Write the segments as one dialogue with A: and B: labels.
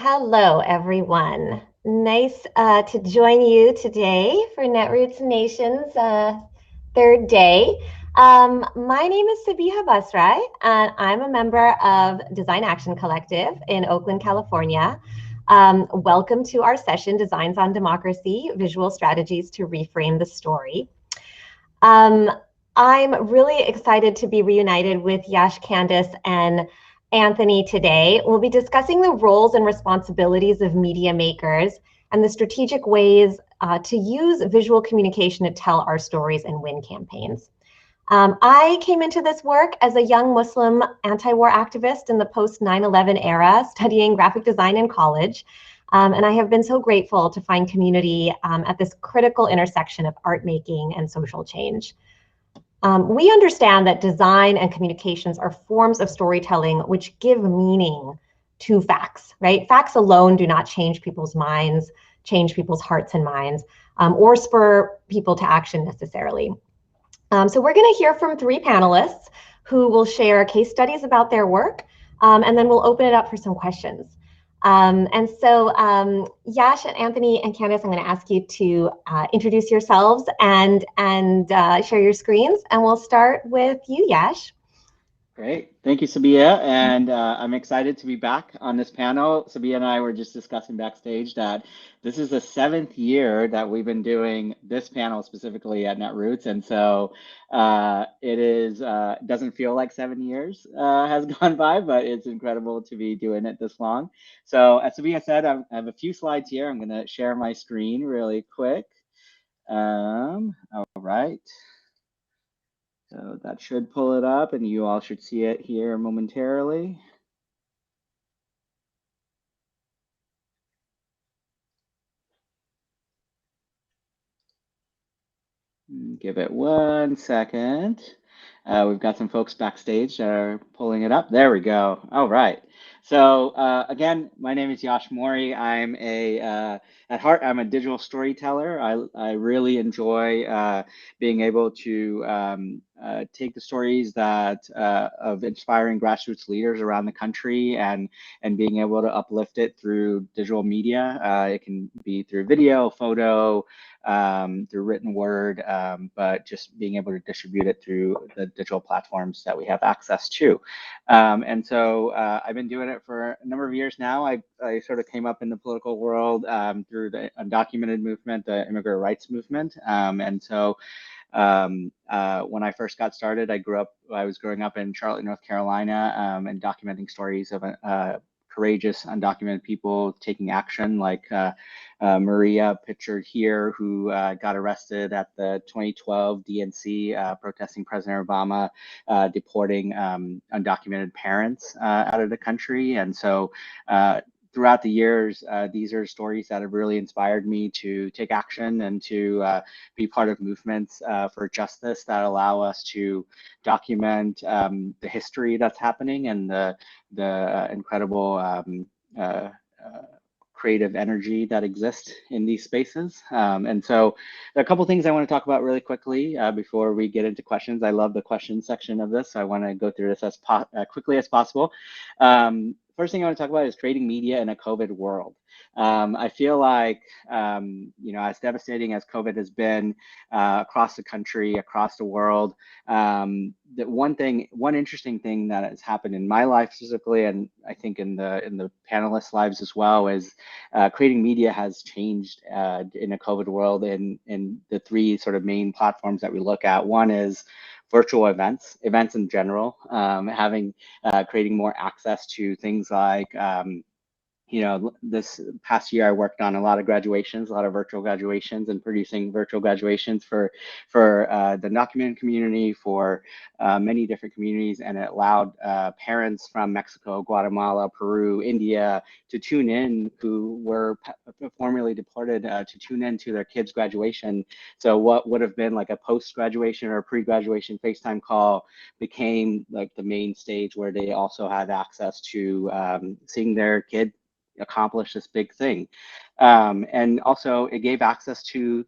A: Hello, everyone. Nice to join you today for Netroots Nation's third day. My name is Sabiha Basrai, and I'm a member of Design Action Collective in Oakland, California. Welcome to our session, Designs on Democracy, Visual Strategies to Reframe the Story. I'm really excited to be reunited with Yash, Candace, and Anthony today. We'll be discussing the roles and responsibilities of media makers and the strategic ways to use visual communication to tell our stories and win campaigns. I came into this work as a young Muslim anti-war activist in the post 9/11 era, studying graphic design in college. And I have been so grateful to find community at this critical intersection of art making and social change. We understand that design and communications are forms of storytelling which give meaning to facts, right? Facts alone do not change people's minds, change people's hearts and minds, or spur people to action necessarily. So we're going to hear from three panelists who will share case studies about their work, and then we'll open it up for some questions. Yash and Anthony and Candace, I'm going to ask you to introduce yourselves and share your screens. And we'll start with you, Yash.
B: Great. Thank you, Sabia. And I'm excited to be back on this panel. Sabia and I were just discussing backstage that this is the 7th year that we've been doing this panel specifically at Netroots. And so it doesn't feel like 7 years has gone by, but it's incredible to be doing it this long. So as Sabia said, I have a few slides here. I'm going to share my screen really quick. All right. So that should pull it up and you all should see it here momentarily. Give it 1 second. We've got some folks backstage that are pulling it up. There we go. All right. So again, my name is Yash Mori. I'm at heart, I'm a digital storyteller. I really enjoy being able to take the stories that of inspiring grassroots leaders around the country and being able to uplift it through digital media. It can be through video, photo, through written word, but just being able to distribute it through the digital platforms that we have access to. And so I've been doing it for a number of years now. I sort of came up in the political world through the undocumented movement, the immigrant rights movement. And so when I first got started, I was growing up in Charlotte, North Carolina, and documenting stories of courageous undocumented people taking action, like Maria, pictured here, who got arrested at the 2012 DNC protesting President Obama deporting undocumented parents out of the country. And so throughout the years, these are stories that have really inspired me to take action and to be part of movements for justice that allow us to document the history that's happening and the incredible creative energy that exists in these spaces. And so there are a couple things I want to talk about really quickly before we get into questions. I love the question section of this, so I want to go through this as quickly as possible. First thing I want to talk about is creating media in a COVID world. I feel like, as devastating as COVID has been across the country, across the world, that one interesting thing that has happened in my life specifically, and I think in the panelists' lives as well, is creating media has changed in a COVID world in the three sort of main platforms that we look at. One is virtual events in general, creating more access to things like this past year I worked on a lot of graduations, a lot of virtual graduations, and producing virtual graduations for the undocumented community, for many different communities, and it allowed parents from Mexico, Guatemala, Peru, India to tune in, who were formerly deported, to tune in to their kids' graduation. So what would have been like a post-graduation or pre-graduation FaceTime call became like the main stage where they also had access to seeing their kid accomplish this big thing. And also it gave access to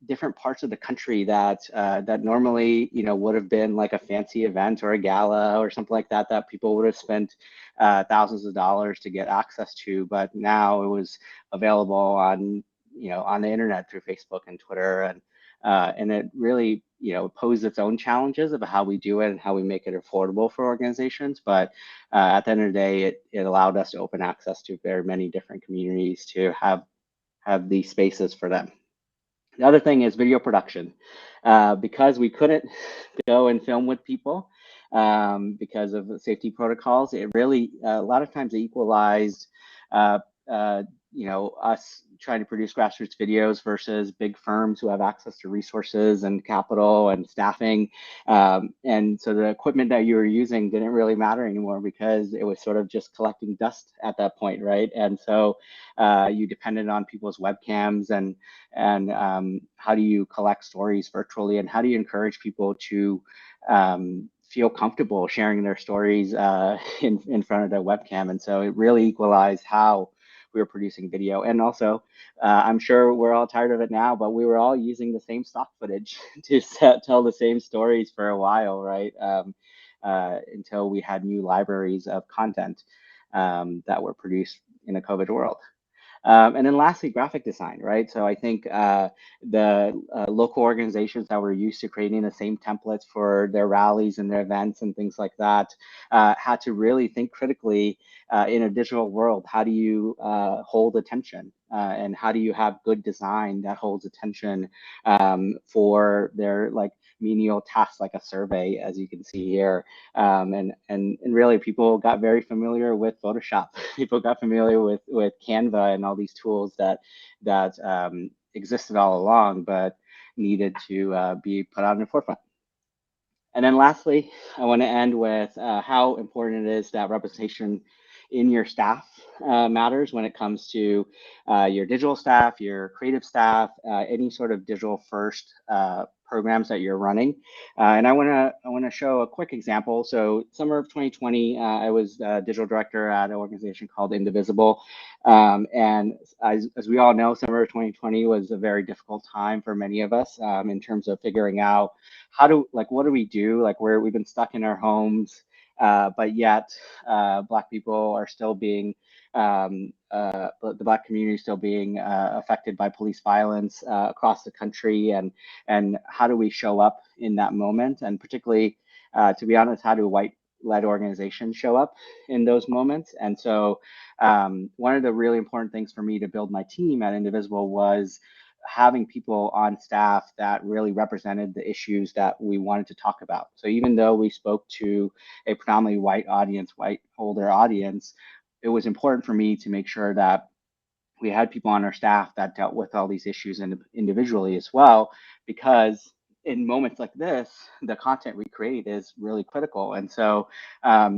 B: different parts of the country that that normally, you know, would have been like a fancy event or a gala or something like that, that people would have spent thousands of dollars to get access to, but now it was available on, you know, on the internet through Facebook and Twitter, and it really, you know, posed its own challenges of how we do it and how we make it affordable for organizations. But at the end of the day, it allowed us to open access to very many different communities to have these spaces for them. The other thing is video production. Because we couldn't go and film with people because of the safety protocols, it really, a lot of times, it equalized, uh, you know, us trying to produce grassroots videos versus big firms who have access to resources and capital and staffing. And so the equipment that you were using didn't really matter anymore because it was sort of just collecting dust at that point, right? And so you depended on people's webcams, and how do you collect stories virtually, and how do you encourage people to feel comfortable sharing their stories in front of their webcam. And so it really equalized how we were producing video. And also, I'm sure we're all tired of it now, but we were all using the same stock footage to tell the same stories for a while, right? Until we had new libraries of content that were produced in a COVID world. And then lastly, graphic design, right? So I think the local organizations that were used to creating the same templates for their rallies and their events and things like that had to really think critically in a digital world. How do you hold attention? And how do you have good design that holds attention for their like menial tasks like a survey, as you can see here? And really, people got very familiar with Photoshop. People got familiar with Canva and all these tools that existed all along, but needed to be put out in the forefront. And then lastly, I want to end with how important it is that representation in your staff matters when it comes to your digital staff, your creative staff, any sort of digital first programs that you're running. And I want to show a quick example. So summer of 2020, I was digital director at an organization called Indivisible. And as we all know, summer of 2020 was a very difficult time for many of us in terms of figuring out what do we do? Like we've been stuck in our homes, but yet Black people are still being, the Black community is still being affected by police violence across the country, and how do we show up in that moment? And particularly, to be honest, how do white-led organizations show up in those moments? And so one of the really important things for me to build my team at Indivisible was having people on staff that really represented the issues that we wanted to talk about. So even though we spoke to a predominantly white audience, white older audience, it was important for me to make sure that we had people on our staff that dealt with all these issues individually as well, because in moments like this, the content we create is really critical. And so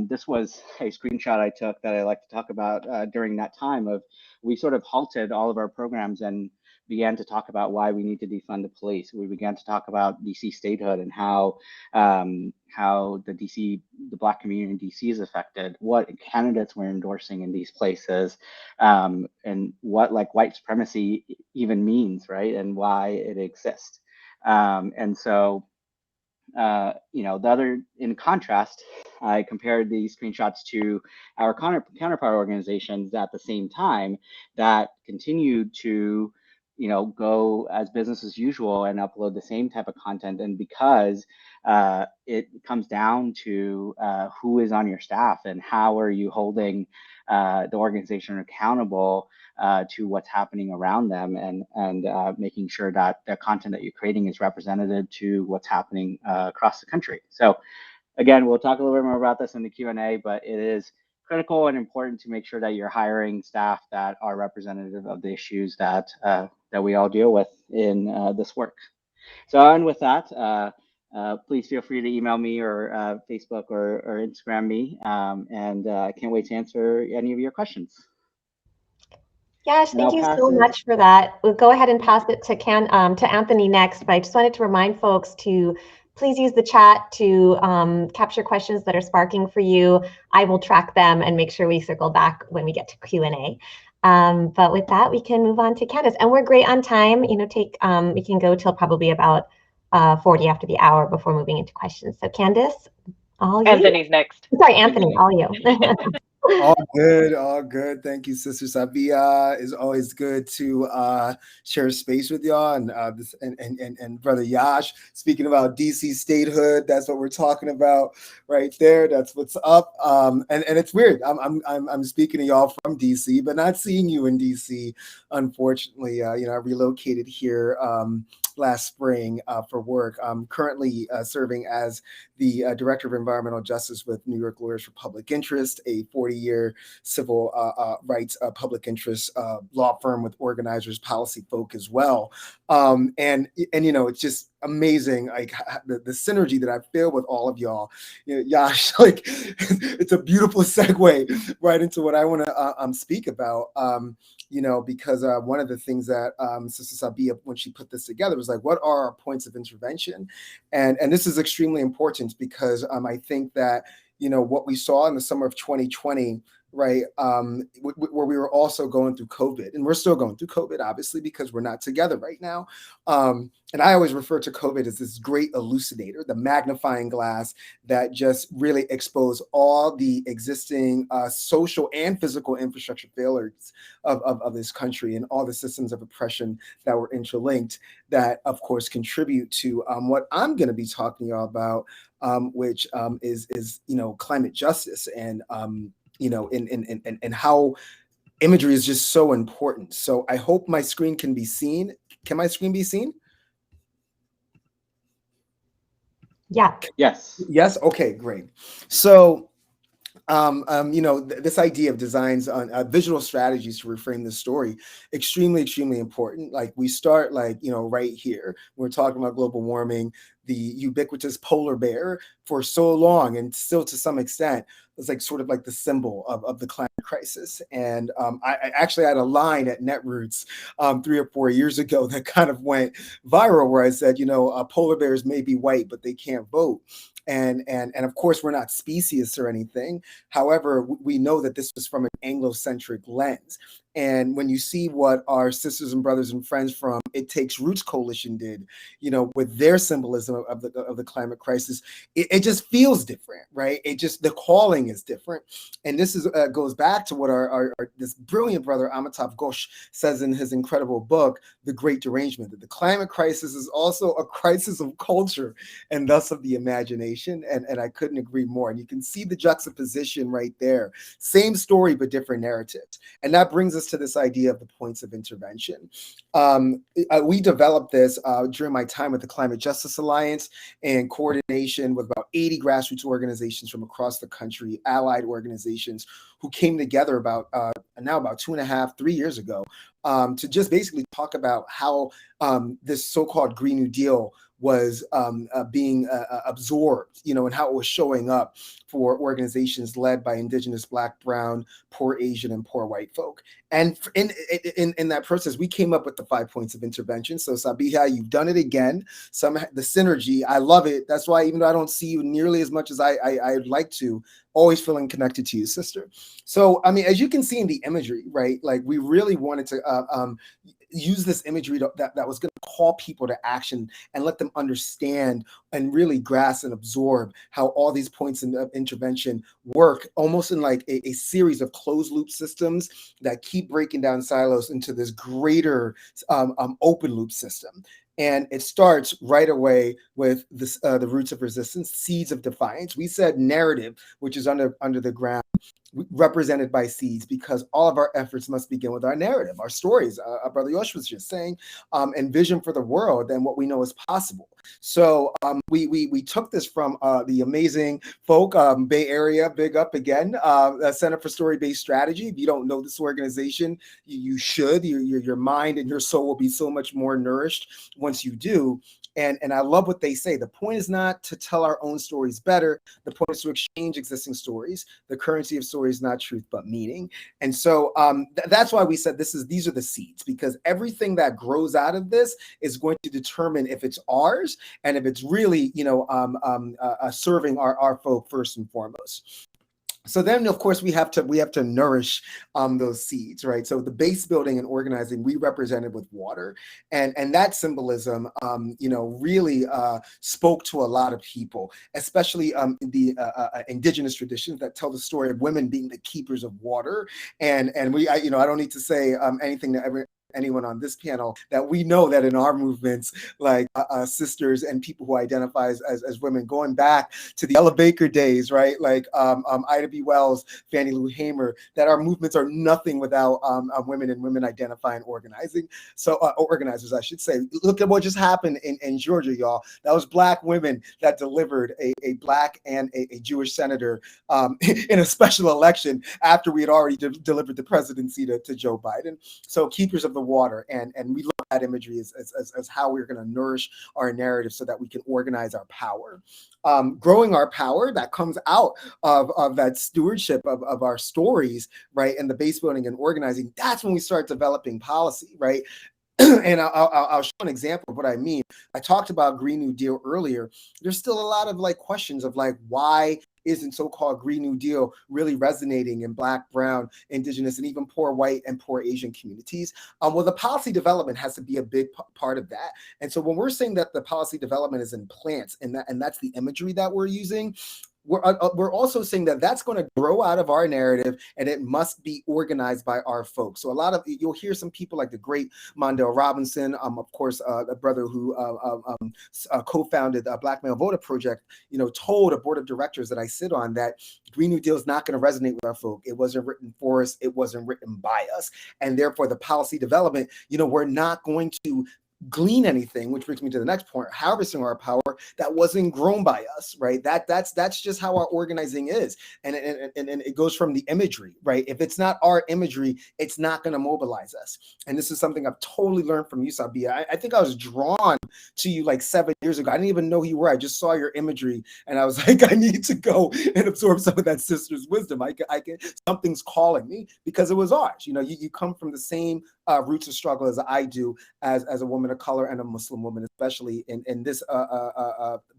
B: this was a screenshot I took that I like to talk about during that time of we sort of halted all of our programs and began to talk about why we need to defund the police. We began to talk about DC statehood and how the Black community in DC is affected, what candidates we're endorsing in these places, and what like white supremacy even means, right, and why it exists. And so, in contrast, I compared these screenshots to our counterpart organizations at the same time that continued to, go as business as usual and upload the same type of content. And because it comes down to who is on your staff and how are you holding the organization accountable to what's happening around them, and making sure that the content that you're creating is representative to what's happening across the country. So again, we'll talk a little bit more about this in the Q&A, but it is critical and important to make sure that you're hiring staff that are representative of the issues that we all deal with in this work. So on with that, please feel free to email me or Facebook or Instagram me, and I can't wait to answer any of your questions.
A: Yash, thank you so much for that. We'll go ahead and pass it to Anthony next, but I just wanted to remind folks to please use the chat to capture questions that are sparking for you. I will track them and make sure we circle back when we get to Q&A. But with that, we can move on to Candace. And we're great on time. You know, we can go till probably about 40 after the hour before moving into questions. So Candace, all you.
C: Anthony's next.
A: Sorry, Anthony, all you.
D: All good, all good. Thank you, Sister Sabia. It's always good to share space with y'all, and and Brother Yash. Speaking about DC statehood, that's what we're talking about right there. That's what's up. And it's weird. I'm speaking to y'all from DC, but not seeing you in DC. Unfortunately, I relocated here last spring for work. I'm currently serving as the Director of Environmental Justice with New York Lawyers for Public Interest, a 40-year civil rights public interest law firm with organizers policy folk as well. And it's just amazing, like the synergy that I feel with all of y'all. Yash, like it's a beautiful segue right into what I want to speak about. Because one of the things that Sister Sabia, when she put this together, was like, what are our points of intervention? And this is extremely important because I think that, what we saw in the summer of 2020, right, where we were also going through COVID, and we're still going through COVID, obviously, because we're not together right now. And I always refer to COVID as this great elucidator, the magnifying glass that just really exposed all the existing social and physical infrastructure failures of this country and all the systems of oppression that were interlinked that, of course, contribute to what I'm going to be talking to y'all about, which is climate justice and and how imagery is just so important. So I hope my screen can be seen. Can my screen be seen?
A: Yeah.
B: Yes.
D: Yes. Okay, great. So, this idea of designs on visual strategies to reframe the story, extremely, extremely important. Like we start right here. We're talking about global warming, the ubiquitous polar bear for so long, and still to some extent, it's like sort of like the symbol of the climate crisis. And I actually had a line at Netroots 3 or 4 years ago that kind of went viral, where I said, polar bears may be white, but they can't vote. And of course, we're not specious or anything. However, we know that this was from an Anglo-centric lens. And when you see what our sisters and brothers and friends from It Takes Roots Coalition did, with their symbolism of the climate crisis, it just feels different, right? The calling is different. And this goes back to what our this brilliant brother Amitav Ghosh says in his incredible book, The Great Derangement, that the climate crisis is also a crisis of culture and thus of the imagination. And I couldn't agree more. And you can see the juxtaposition right there. Same story, but different narratives. And that brings us to this idea of the points of intervention. We developed this during my time with the Climate Justice Alliance in coordination with about 80 grassroots organizations from across the country, allied organizations who came together about 2.5, 3 years ago to just basically talk about how this so-called Green New Deal was being absorbed, and how it was showing up for organizations led by Indigenous, Black, Brown, poor Asian, and poor white folk. And in that process, we came up with the 5 points of intervention. So Sabiha, you've done it again. The synergy, I love it. That's why even though I don't see you nearly as much as I'd like to, always feeling connected to you, sister. So, as you can see in the imagery, right? Like we really wanted to use this imagery that was going to call people to action and let them understand and really grasp and absorb how all these points of intervention work almost in like a series of closed loop systems that keep breaking down silos into this greater open loop system. And it starts right away with this, the roots of resistance, seeds of defiance. We said narrative, which is under the ground, represented by seeds, because all of our efforts must begin with our narrative, our stories. Brother Yosh was just saying, and vision for the world and what we know is possible. So we took this from the amazing folk, Bay Area, big up again, Center for Story-Based Strategy. If you don't know this organization, you should. Your mind and your soul will be so much more nourished once you do. And I love what they say. The point is not to tell our own stories better. The point is to exchange existing stories. The currency of stories, not truth, but meaning. And so that's why we said these are the seeds, because everything that grows out of this is going to determine if it's ours and if it's really, serving our folk first and foremost. So then, of course, we have to nourish those seeds, right? So the base building and organizing we represented with water, and that symbolism, really spoke to a lot of people, especially the indigenous traditions that tell the story of women being the keepers of water. And I don't need to say anything to anyone on this panel that we know that in our movements, like sisters and people who identify as women, going back to the Ella Baker days, right? Like Ida B. Wells, Fannie Lou Hamer, that our movements are nothing without women and women identifying organizing. So organizers, I should say. Look at what just happened in Georgia, y'all. That was Black women that delivered a Black and a Jewish senator in a special election after we had already delivered the presidency to Joe Biden. So keepers of the water, and we love that imagery as how we're going to nourish our narrative so that we can organize our power. Growing our power, that comes out of that stewardship of our stories, right? And the base building and organizing, that's when we start developing policy, right? And I'll show an example of what I mean. I talked about Green New Deal earlier. There's still a lot of questions of why isn't so-called Green New Deal really resonating in Black, Brown, Indigenous, and even poor white and poor Asian communities? Well, the policy development has to be a big part of that. And so when we're saying that the policy development is in plants, and that's the imagery that we're using, we're also saying that that's going to grow out of our narrative, and it must be organized by our folks. So a lot of you'll hear some people like the great Mondale Robinson, of course, the brother who co-founded the Black Male Voter Project, told a board of directors that I sit on that Green New Deal is not going to resonate with our folk. It wasn't written for us. It wasn't written by us, and therefore the policy development, we're not going to glean anything, which brings me to the next point: harvesting our power that wasn't grown by us, right? That's just how our organizing is, and it goes from the imagery, right? If it's not our imagery, it's not going to mobilize us. And this is something I've totally learned from you, Sabia. I think I was drawn to you 7 years ago. I didn't even know who you were. I just saw your imagery, and I was like, I need to go and absorb some of that sister's wisdom. I can something's calling me, because it was ours. You come from the same roots of struggle as I do, as a woman of color and a Muslim woman, especially in this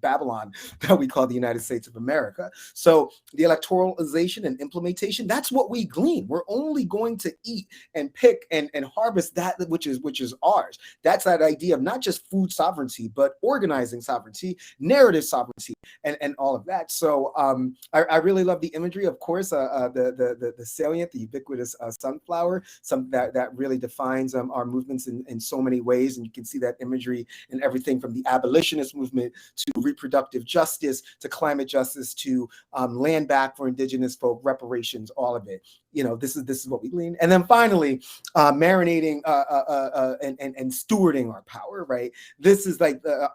D: Babylon that we call the United States of America. So the electoralization and implementation, that's what we glean. We're only going to eat and pick and harvest that which is ours. That's that idea of not just food sovereignty, but organizing sovereignty, narrative sovereignty, and all of that. So I really love the imagery, of course, the salient, the ubiquitous sunflower, something that really defines our movements in so many ways. And you can see that imagery in everything from the abolitionist movement to reproductive justice to climate justice to land back for indigenous folk, reparations, all of it. This is what we glean. And then finally, marinating and stewarding our power, right? This is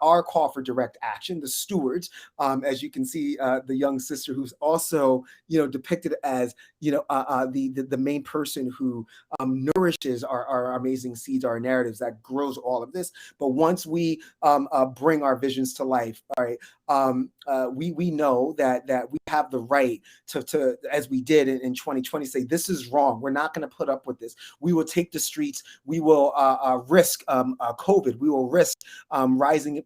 D: our call for direct action, the stewards. As you can see, the young sister who's also, depicted as, the main person who nourishes our amazing seeds, our narratives, that grows all of this. But once we bring our visions to life, all right, we know that we have the right to as we did in 2020, say this is wrong. We're not going to put up with this. We will take the streets. We will risk COVID. We will risk rising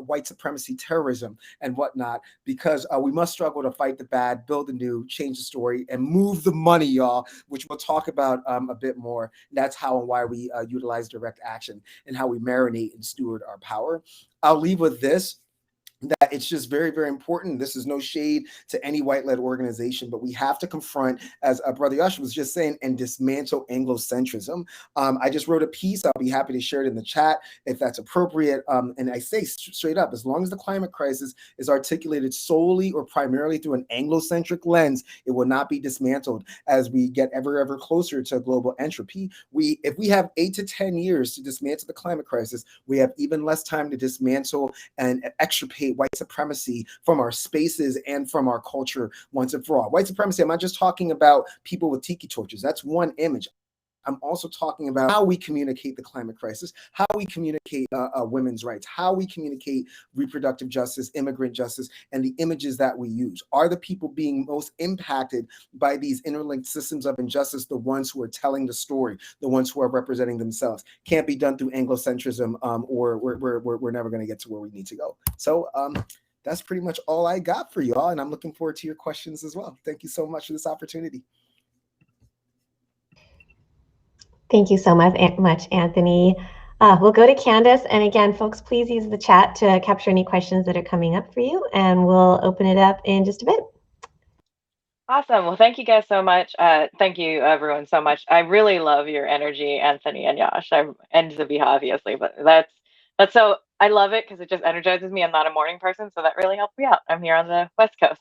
D: white supremacy, terrorism, and whatnot, because we must struggle to fight the bad, build the new, change the story, and move the money, y'all, which we'll talk about a bit more. That's how and why we utilize direct action and how we marinate and steward our power. I'll leave with this, that it's just very, very important. This is no shade to any white-led organization, but we have to confront, as Brother Yash was just saying, and dismantle Anglocentrism. I just wrote a piece. I'll be happy to share it in the chat if that's appropriate. And I say straight up, as long as the climate crisis is articulated solely or primarily through an Anglocentric lens, it will not be dismantled as we get ever closer to global entropy. If we have 8 to 10 years to dismantle the climate crisis, we have even less time to dismantle and extirpate white supremacy from our spaces and from our culture once and for all. White supremacy, I'm not just talking about people with tiki torches. That's one image. I'm also talking about how we communicate the climate crisis, how we communicate women's rights, how we communicate reproductive justice, immigrant justice, and the images that we use. Are the people being most impacted by these interlinked systems of injustice the ones who are telling the story, the ones who are representing themselves? Can't be done through Anglocentrism, or we're never going to get to where we need to go. So that's pretty much all I got for y'all. And I'm looking forward to your questions as well. Thank you so much for this opportunity.
A: Thank you so much, Anthony. We'll go to Candace. And again, folks, please use the chat to capture any questions that are coming up for you. And we'll open it up in just a bit.
C: Awesome. Well, thank you guys so much. Thank you, everyone, so much. I really love your energy, Anthony and Yash, and Zabiha, obviously. But that's so I love it because it just energizes me. I'm not a morning person, so that really helps me out. I'm here on the West Coast.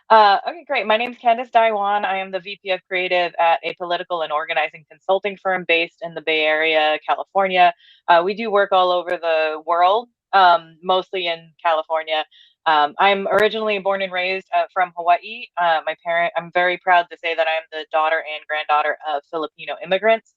C: Okay, great. My name is Candace Taiwan. I am the VP of Creative at a political and organizing consulting firm based in the Bay Area, California. We do work all over the world, mostly in California. I'm originally born and raised from Hawaii. I'm very proud to say that I'm the daughter and granddaughter of Filipino immigrants,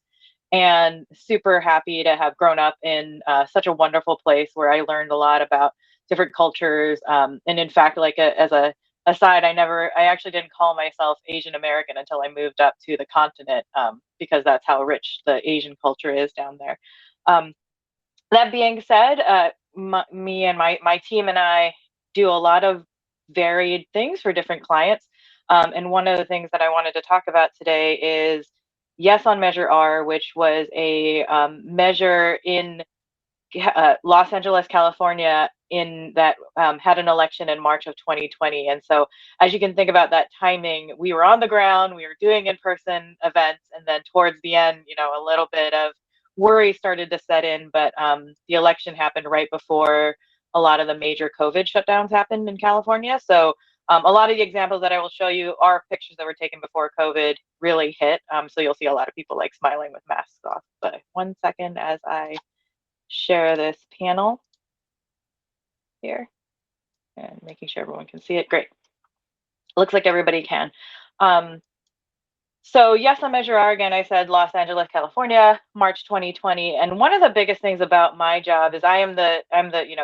C: and super happy to have grown up in such a wonderful place where I learned a lot about different cultures. And in fact, like as a aside, I actually didn't call myself Asian American until I moved up to the continent, because that's how rich the Asian culture is down there. That being said, me and my team and I do a lot of varied things for different clients. And one of the things that I wanted to talk about today is Yes on Measure R, which was a measure in Los Angeles, California, in that had an election in March of 2020. And so as you can think about that timing, we were on the ground, we were doing in-person events, and then towards the end, a little bit of worry started to set in, but the election happened right before a lot of the major COVID shutdowns happened in California. So a lot of the examples that I will show you are pictures that were taken before COVID really hit. So you'll see a lot of people like smiling with masks off. But 1 second as I share this panel here and making sure everyone can see it. Great. Looks like everybody can. So Yes on Measure R, again, I said Los Angeles, California, March 2020. And one of the biggest things about my job is I'm the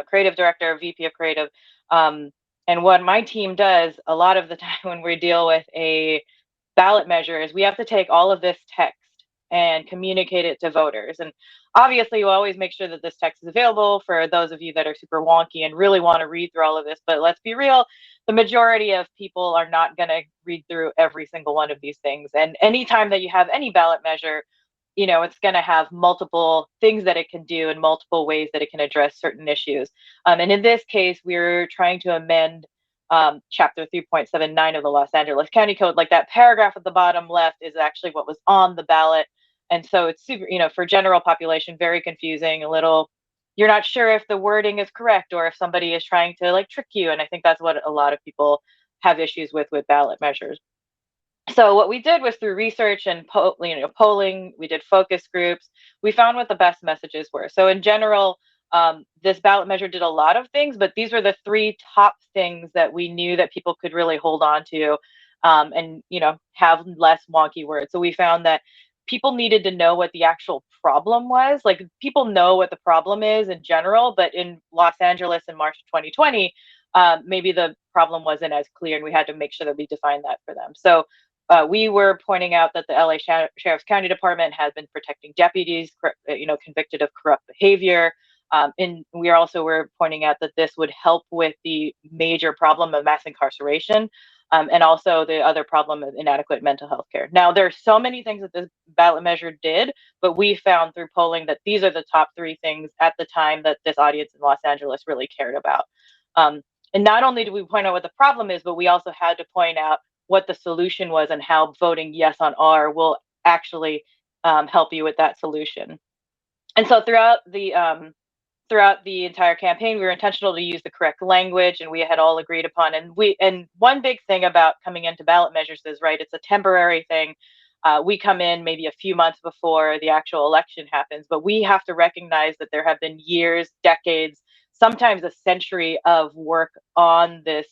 C: creative director, VP of creative. And what my team does a lot of the time when we deal with a ballot measure is we have to take all of this text and communicate it to voters. And obviously, you always make sure that this text is available for those of you that are super wonky and really want to read through all of this. But let's be real, the majority of people are not going to read through every single one of these things. And anytime that you have any ballot measure, it's going to have multiple things that it can do and multiple ways that it can address certain issues. And in this case, we're trying to amend chapter 3.79 of the Los Angeles County Code. Like that paragraph at the bottom left is actually what was on the ballot. And so it's super, for general population, very confusing, you're not sure if the wording is correct or if somebody is trying to like trick you. And I think that's what a lot of people have issues with ballot measures. So what we did was through research and polling, we did focus groups, we found what the best messages were. So in general, this ballot measure did a lot of things, but these were the 3 top things that we knew that people could really hold on to, and have less wonky words. So we found that people needed to know what the actual problem was. Like people know what the problem is in general, but in Los Angeles in March 2020, maybe the problem wasn't as clear, and we had to make sure that we defined that for them. So we were pointing out that the LA Sheriff's County Department has been protecting deputies, convicted of corrupt behavior. And we also were pointing out that this would help with the major problem of mass incarceration, and also the other problem of inadequate mental health care. Now, there are so many things that this ballot measure did, but we found through polling that these are the top 3 things at the time that this audience in Los Angeles really cared about. And not only did we point out what the problem is, but we also had to point out what the solution was and how voting yes on R will actually help you with that solution. And so throughout the entire campaign, we were intentional to use the correct language, and we had all agreed upon. And one big thing about coming into ballot measures is, right, it's a temporary thing. We come in maybe a few months before the actual election happens, but we have to recognize that there have been years, decades, sometimes a century of work on this,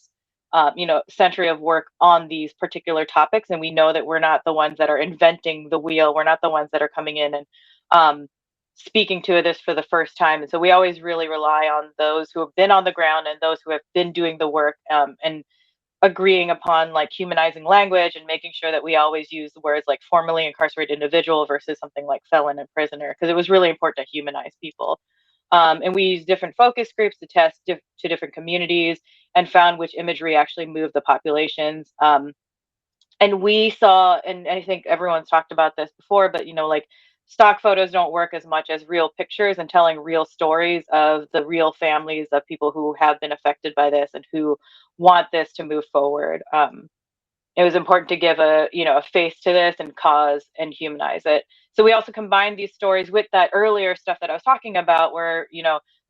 C: century of work on these particular topics. And we know that we're not the ones that are inventing the wheel. We're not the ones that are coming in and speaking to this for the first time. And so we always really rely on those who have been on the ground and those who have been doing the work, and agreeing upon like humanizing language and making sure that we always use the words like formerly incarcerated individual versus something like felon and prisoner, because it was really important to humanize people. And we used different focus groups to test to different communities and found which imagery actually moved the populations. And we saw, and I think everyone's talked about this before, but like stock photos don't work as much as real pictures and telling real stories of the real families of people who have been affected by this and who want this to move forward. It was important to give a face to this and cause and humanize it. So we also combined these stories with that earlier stuff that I was talking about, where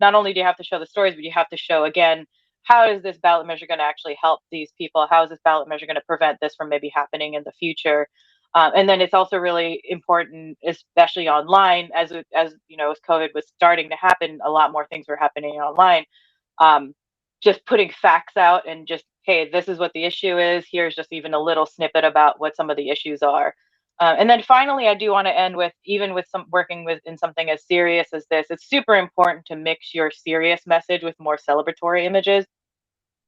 C: not only do you have to show the stories, but you have to show, again, how is this ballot measure going to actually help these people? How is this ballot measure going to prevent this from maybe happening in the future? And then it's also really important, especially online, as COVID was starting to happen, a lot more things were happening online. Just putting facts out and just, hey, this is what the issue is. Here's just even a little snippet about what some of the issues are. And then finally, I do want to end with, even with working in something as serious as this, it's super important to mix your serious message with more celebratory images.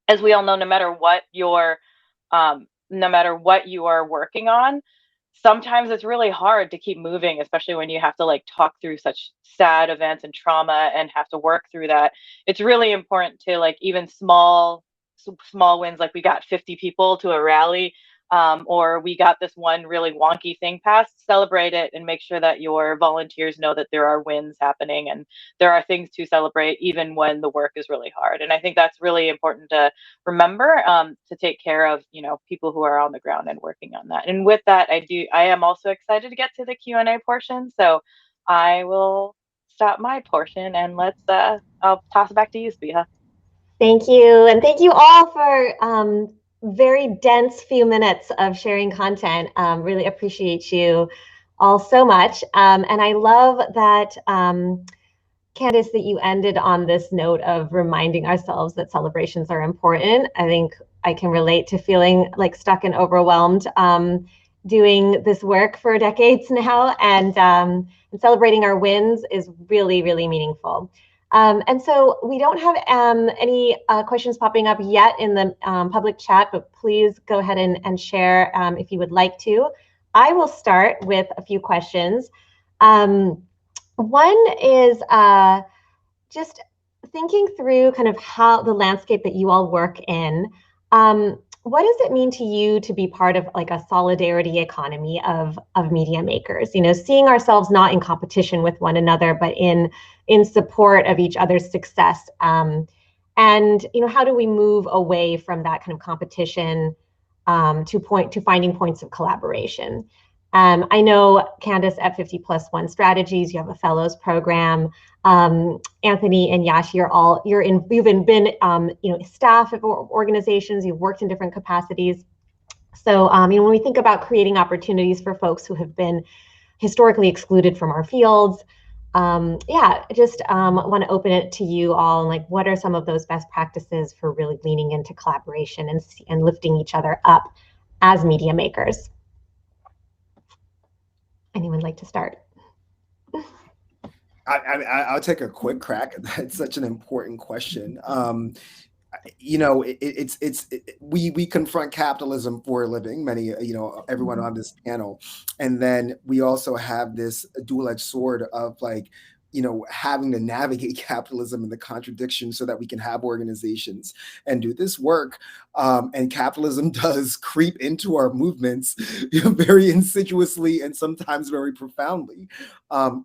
C: As we all know, no matter what you are working on, sometimes it's really hard to keep moving, especially when you have to talk through such sad events and trauma and have to work through that. It's really important to even small wins, like we got 50 people to a rally, or we got this one really wonky thing passed. Celebrate it and make sure that your volunteers know that there are wins happening and there are things to celebrate even when the work is really hard. And I think that's really important to remember, to take care of people who are on the ground and working on that. And with that, I am also excited to get to the Q&A portion, so I will stop my portion and I'll toss it back to you, Spiha.
A: Thank you. And thank you all for very dense few minutes of sharing content. Really appreciate you all so much. And I love that, Candace, that you ended on this note of reminding ourselves that celebrations are important. I think I can relate to feeling stuck and overwhelmed doing this work for decades now, and celebrating our wins is really, really meaningful. And so we don't have any questions popping up yet in the public chat, but please go ahead and share if you would like to. I will start with a few questions. One is just thinking through kind of how the landscape that you all work in. What does it mean to you to be part of a solidarity economy of media makers? Seeing ourselves not in competition with one another, but in support of each other's success. And how do we move away from that kind of competition to finding points of collaboration? I know, Candace, at 50+1 Strategies, you have a fellows program. Anthony and Yash, you've been staff of organizations, you've worked in different capacities. So when we think about creating opportunities for folks who have been historically excluded from our fields, just want to open it to you all, and what are some of those best practices for really leaning into collaboration and lifting each other up as media makers? Anyone like to start?
D: I'll take a quick crack at that. It's such an important question. We confront capitalism for a living, many, everyone on this panel. And then we also have this dual-edged sword of having to navigate capitalism and the contradiction so that we can have organizations and do this work. And capitalism does creep into our movements very insidiously and sometimes very profoundly.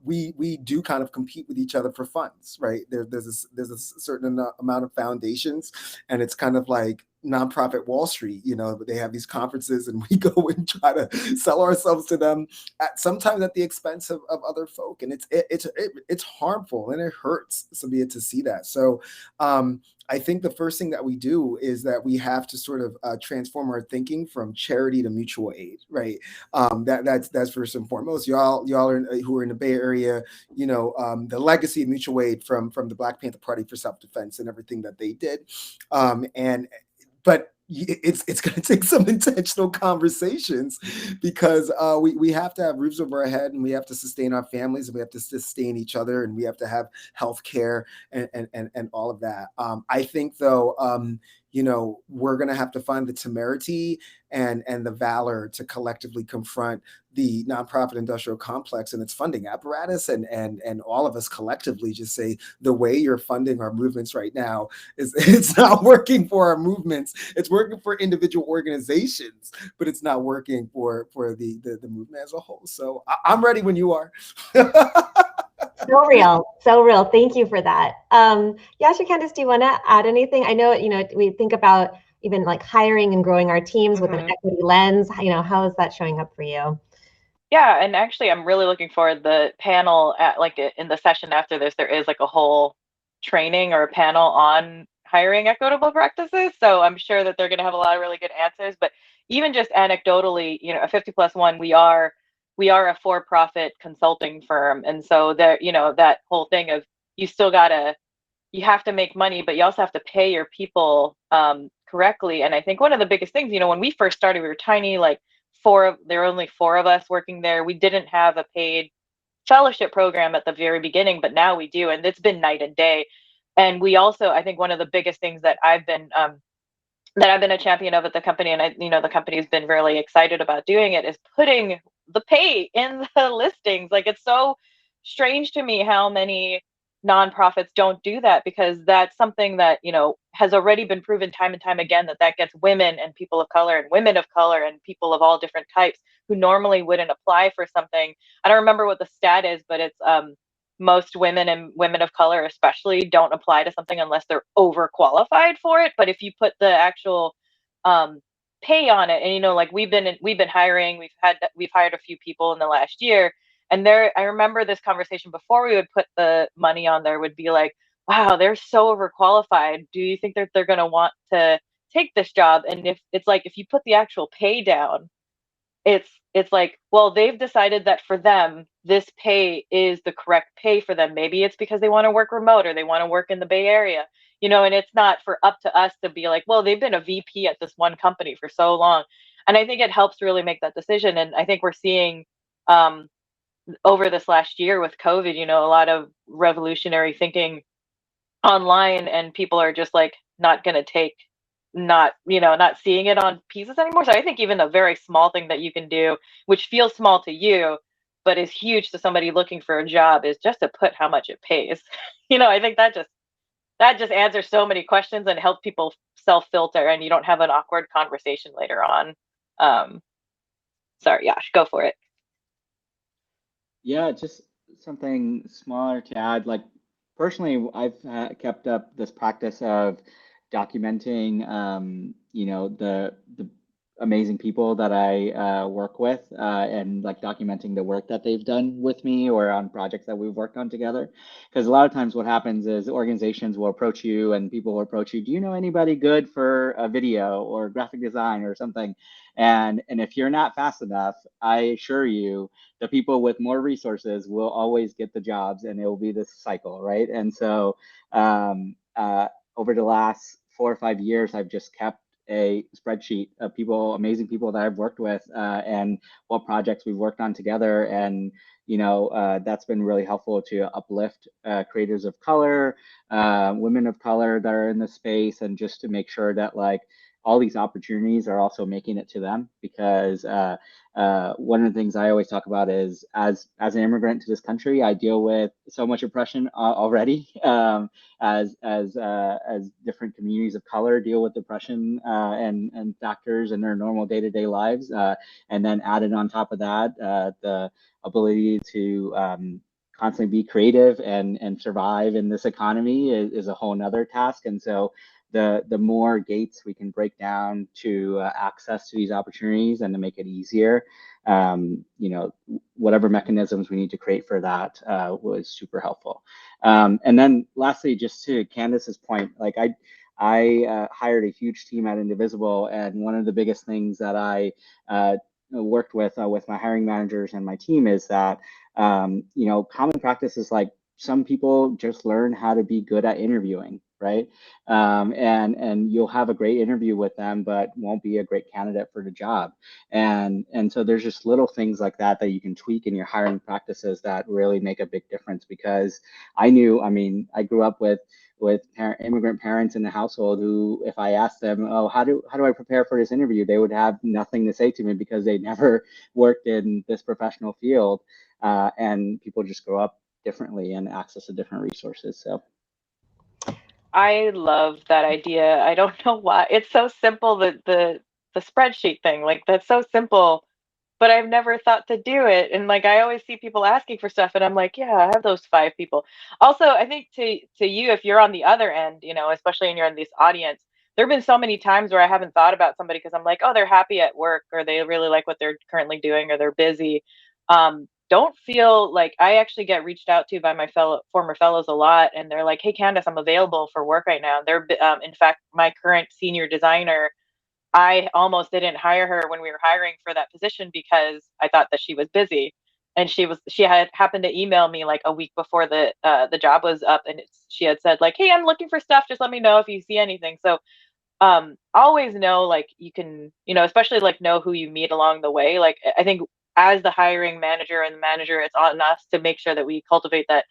D: We do kind of compete with each other for funds, right? There's a certain amount of foundations, and it's kind of like nonprofit Wall Street. They have these conferences and we go and try to sell ourselves to them sometimes at the expense of other folk, and it's harmful and it hurts to see that. So I think the first thing that we do is that we have to sort of transform our thinking from charity to mutual aid, right? That's first and foremost. Y'all who are in the Bay Area, the legacy of mutual aid from the Black Panther Party for self-defense and everything that they did, but it's going to take some intentional conversations, because we have to have roofs over our head, and we have to sustain our families, and we have to sustain each other, and we have to have health care and all of that. I think, though, you know, we're going to have to find the temerity and the valor to collectively confront the nonprofit industrial complex and its funding apparatus, and all of us collectively just say, the way you're funding our movements right now is it's not working for our movements. It's working for individual organizations, but it's not working for the movement as a whole. So I'm ready when you are.
A: So real, so real. Thank you for that. Yasha, Candace, do you want to add anything? I know, you know, we think about even like hiring and growing our teams with an equity lens. You know, how is that showing up for you?
C: Yeah, and actually, I'm really looking forward the panel at like in the session after this. There is like a whole training or a panel on hiring equitable practices. So I'm sure that they're going to have a lot of really good answers. But even just anecdotally, you know, a 50+1, we are a for-profit consulting firm, and so there, you know, that whole thing of you have to make money, but you also have to pay your people correctly. And I think one of the biggest things, you know, when we first started, we were tiny, like there were only 4 of us working there. We didn't have a paid fellowship program at the very beginning, but now we do, and it's been night and day. And we also, I think one of the biggest things that I've been a champion of at the company, and you know, the company's been really excited about doing it, is putting the pay in the listings. Like, it's so strange to me how many nonprofits don't do that, because that's something that, you know, has already been proven time and time again, that gets women and people of color and women of color and people of all different types who normally wouldn't apply for something. I don't remember what the stat is, but it's most women and women of color especially don't apply to something unless they're overqualified for it. But if you put the actual pay on it, and you know, like we've been hiring, we've hired a few people in the last year, and I remember this conversation before we would put the money on there would be like, wow, they're so overqualified. Do you think that they're going to want to take this job? And if it's like, if you put the actual pay down, it's like, well, they've decided that for them this pay is the correct pay for them. Maybe it's because they want to work remote or they want to work in the Bay Area, you know, and it's not up to us to be like, well, they've been a VP at this one company for so long. And I think it helps really make that decision. And I think we're seeing over this last year with COVID, you know, a lot of revolutionary thinking online, and people are just like not going to take not seeing it on pieces anymore. So I think even a very small thing that you can do, which feels small to you but is huge to somebody looking for a job, is just to put how much it pays. You know, I think that just answers so many questions and helps people self-filter, and you don't have an awkward conversation later on. Sorry, Yash, go for it.
B: Yeah, just something smaller to add. Like, personally, I've kept up this practice of documenting, you know, the amazing people that I work with, and like documenting the work that they've done with me or on projects that we've worked on together. Because a lot of times what happens is organizations will approach you and people will approach you, do you know anybody good for a video or graphic design or something? And if you're not fast enough, I assure you, the people with more resources will always get the jobs, and it will be this cycle, right? And so over the last 4 or 5 years, I've just kept a spreadsheet of people, amazing people that I've worked with, and what projects we've worked on together. And, you know, that's been really helpful to uplift creators of color, women of color that are in the space, and just to make sure that like all these opportunities are also making it to them. Because one of the things I always talk about is, as an immigrant to this country, I deal with so much oppression already. As different communities of color deal with oppression and factors in their normal day-to-day lives, and then added on top of that, the ability to constantly be creative and survive in this economy is a whole nother task. And so the more gates we can break down to access to these opportunities and to make it easier, you know, whatever mechanisms we need to create for that was super helpful. And then lastly, just to Candace's point, like I hired a huge team at Indivisible, and one of the biggest things that I worked with my hiring managers and my team is that, you know, common practice is like, some people just learn how to be good at interviewing. right? And you'll have a great interview with them, but won't be a great candidate for the job. And so there's just little things like that that you can tweak in your hiring practices that really make a big difference. Because I grew up with immigrant parents in the household who, if I asked them, oh, how do I prepare for this interview, they would have nothing to say to me because they never worked in this professional field. And people just grow up differently and access to different resources. So
C: I love that idea. I don't know why. It's so simple, the spreadsheet thing. Like, that's so simple, but I've never thought to do it. And like, I always see people asking for stuff and I'm like, yeah, I have those 5 people. Also, I think to you, if you're on the other end, especially when you're in this audience, there have been so many times where I haven't thought about somebody because I'm like, oh, they're happy at work, or they really like what they're currently doing, or they're busy. Don't feel like, I actually get reached out to by my former fellows a lot, and they're like, hey, Candace, I'm available for work right now. They're in fact, my current senior designer, I almost didn't hire her when we were hiring for that position because I thought that she was busy. And she had happened to email me like a week before the job was up, and she had said like, hey, I'm looking for stuff, just let me know if you see anything. So always know, like, you can, especially like, know who you meet along the way. Like, I think as the hiring manager and the manager, it's on us to make sure that we cultivate that.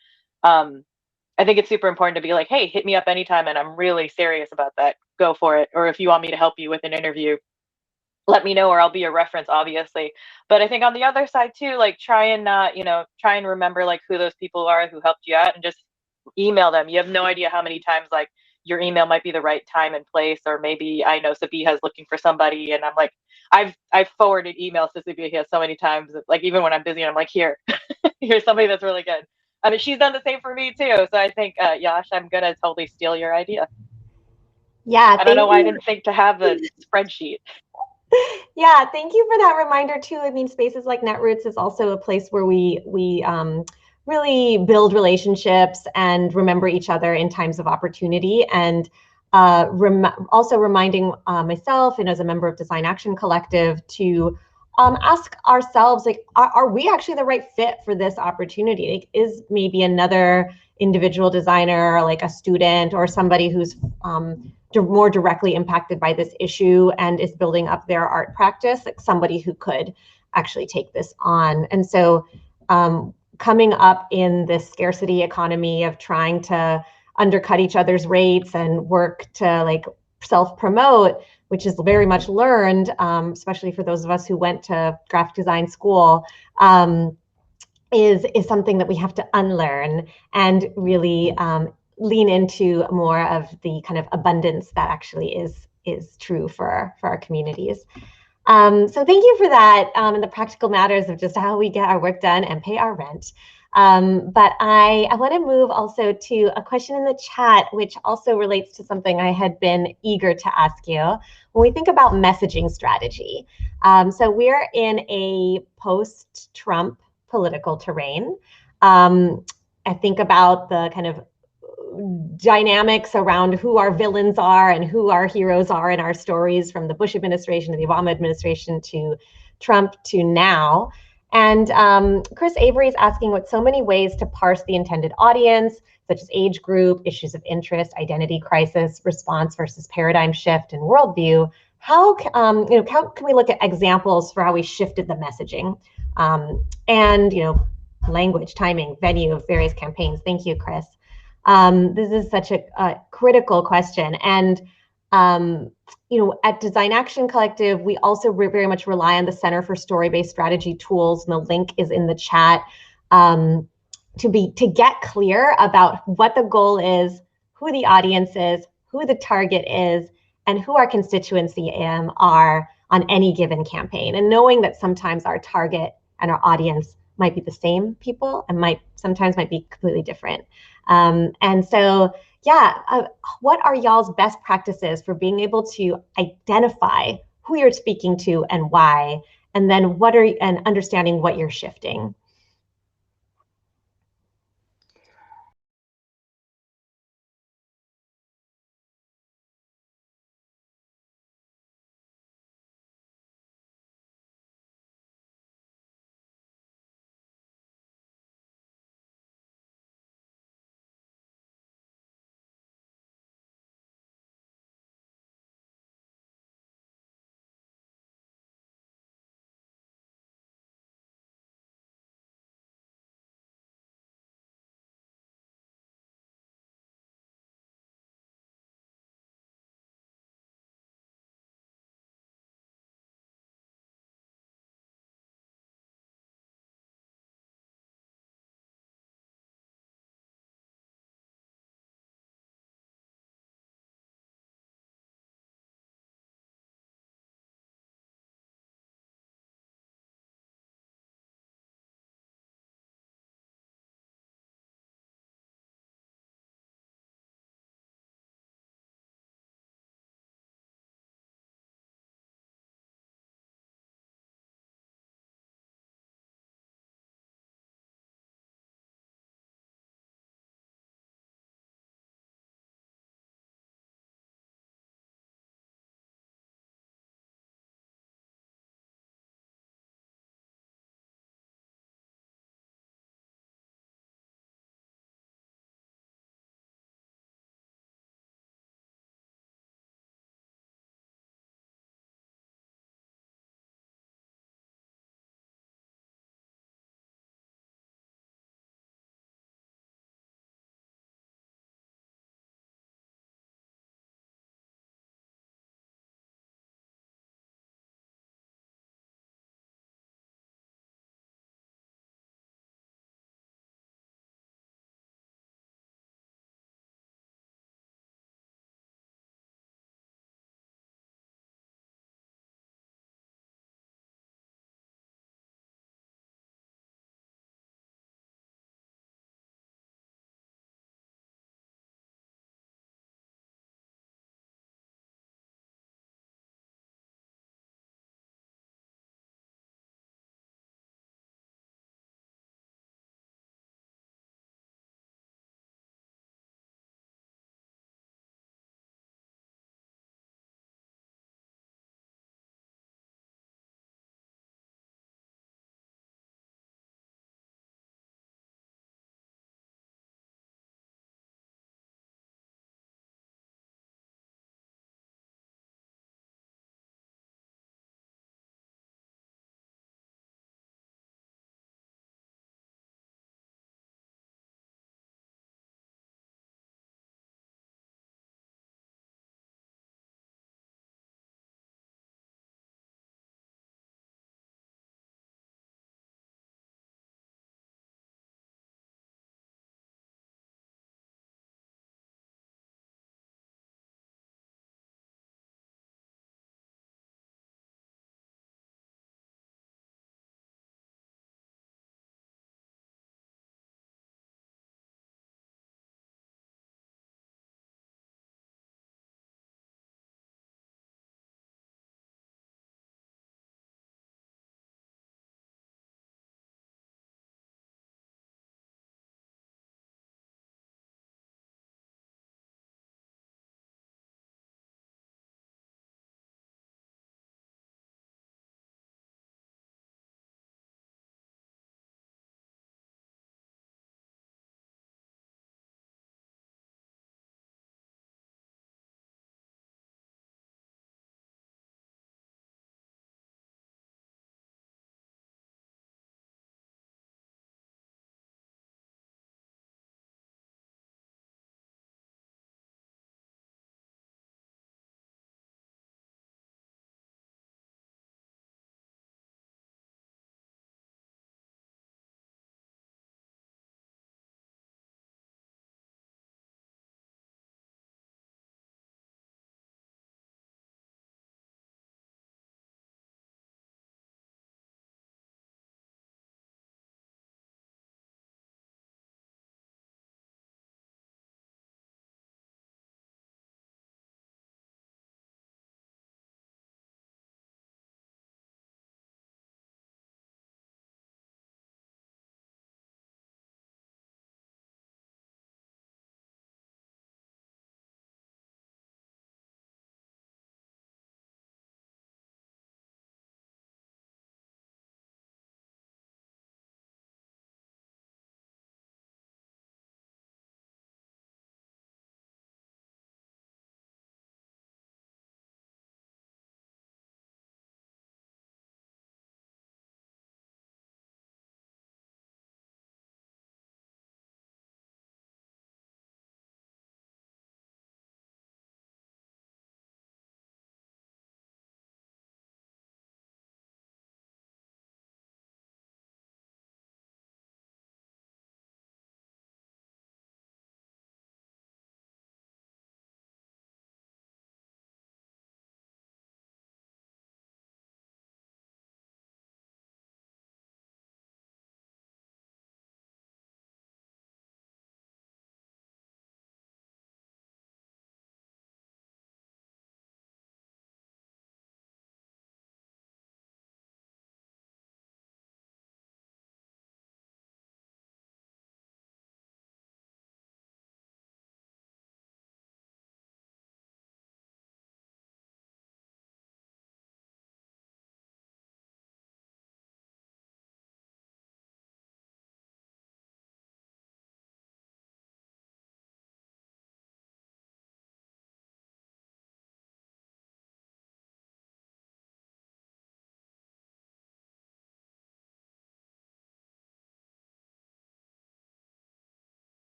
C: I think it's super important to be like, hey, hit me up anytime, and I'm really serious about that. Go for it. Or if you want me to help you with an interview, let me know, or I'll be a reference, obviously. But I think on the other side too, like, try and remember like who those people are who helped you out, and just email them. You have no idea how many times like your email might be the right time and place. Or maybe I know Sabiha's looking for somebody, and I'm like, I've forwarded emails to Sabiha so many times, like even when I'm busy, and I'm like, here, here's somebody that's really good. I mean, she's done the same for me too. So I think, Yash, I'm gonna totally steal your idea.
A: Yeah,
C: I don't know
A: thank
C: why I
A: you.
C: didn't think to have the spreadsheet.
A: Yeah, thank you for that reminder too. I mean, spaces like Netroots is also a place where we really build relationships and remember each other in times of opportunity. And also reminding myself, and as a member of Design Action Collective, to ask ourselves, like, are we actually the right fit for this opportunity? Like, is maybe another individual designer, like a student or somebody who's more directly impacted by this issue and is building up their art practice, like somebody who could actually take this on? And so coming up in this scarcity economy of trying to undercut each other's rates and work to like self-promote, which is very much learned, especially for those of us who went to graphic design school, is something that we have to unlearn and really lean into more of the kind of abundance that actually is true for our communities. So thank you for that, and the practical matters of just how we get our work done and pay our rent. But I want to move also to a question in the chat, which also relates to something I had been eager to ask you. When we think about messaging strategy, so we're in a post-Trump political terrain. I think about the kind of dynamics around who our villains are and who our heroes are in our stories, from the Bush administration to the Obama administration to Trump to now. And Chris Avery is asking, with so many ways to parse the intended audience, such as age group, issues of interest, identity crisis, response versus paradigm shift, and worldview, how can we look at examples for how we shifted the messaging and language, timing, venue of various campaigns? Thank you, Chris. This is such a critical question. And, at Design Action Collective, we also very much rely on the Center for Story-Based Strategy tools, and the link is in the chat, to get clear about what the goal is, who the audience is, who the target is, and who our constituency are on any given campaign. And knowing that sometimes our target and our audience might be the same people and sometimes might be completely different. And so, what are y'all's best practices for being able to identify who you're speaking to and why, and then and understanding what you're shifting?